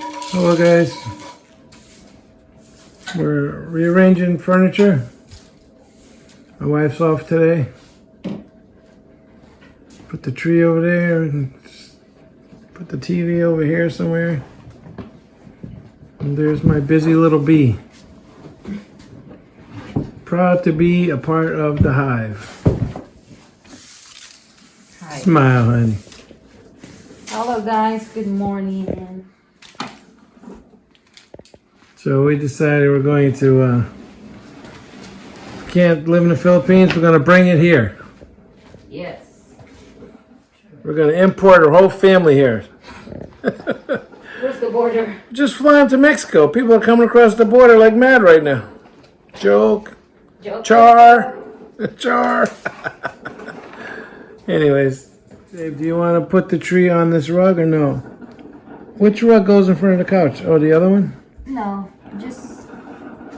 Hello guys, we're rearranging furniture. My wife's off today. Put the tree over there and put the TV over here somewhere. And there's my busy little bee. Proud to be a part of the hive. Hi. Smile, honey. Hello guys, good morning. So we decided we're going to, can't live in the Philippines, we're going to bring it here. Yes. We're going to import our whole family here. Where's the border? Just flying to Mexico. People are coming across the border like mad right now. Joke. Char. Char. Anyways, Dave, do you want to put the tree on this rug or no? Which rug goes in front of the couch? Oh, the other one? No, just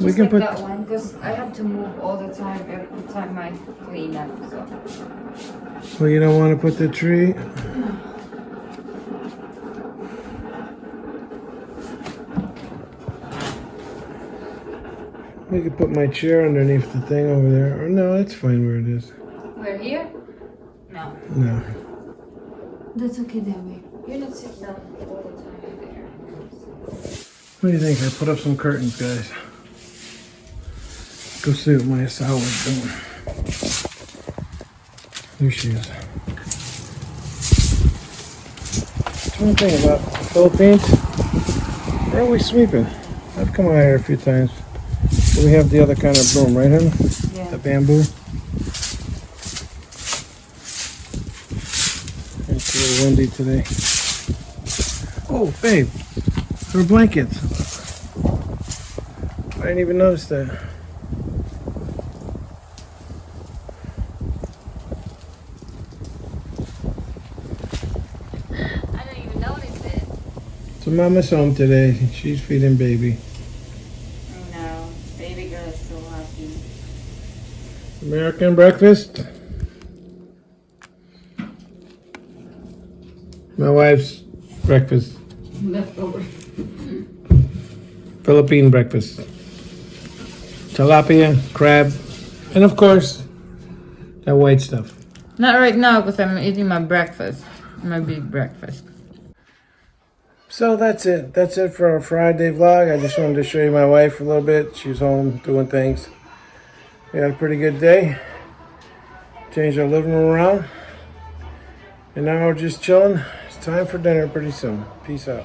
We can like put that one because I have to move all the time every time I clean up. So. Well, you don't want to put the tree? We could put my chair underneath the thing over there. Or no, that's fine where it is. We're here? No. No. That's okay that way. You're not sitting down all the time there. What do you think? I put up some curtains, guys. Go see what my Asawa's doing. There she is. One thing about the Philippines, they're always sweeping. I've come out here a few times. But we have the other kind of broom, right, honey? Yeah. The bamboo. It's a little windy today. Oh, babe, her blankets. I didn't even notice that. I didn't even notice it. So Mama's home today. She's feeding baby. I know. Baby girl is so happy. American breakfast. My wife's breakfast. Leftover. Philippine breakfast. Tilapia, crab, and of course, that white stuff. Not right now because I'm eating my breakfast. My big breakfast. So that's it. That's it for our Friday vlog. I just wanted to show you my wife a little bit. She's home doing things. We had a pretty good day. Changed our living room around. And now we're just chilling. It's time for dinner pretty soon. Peace out.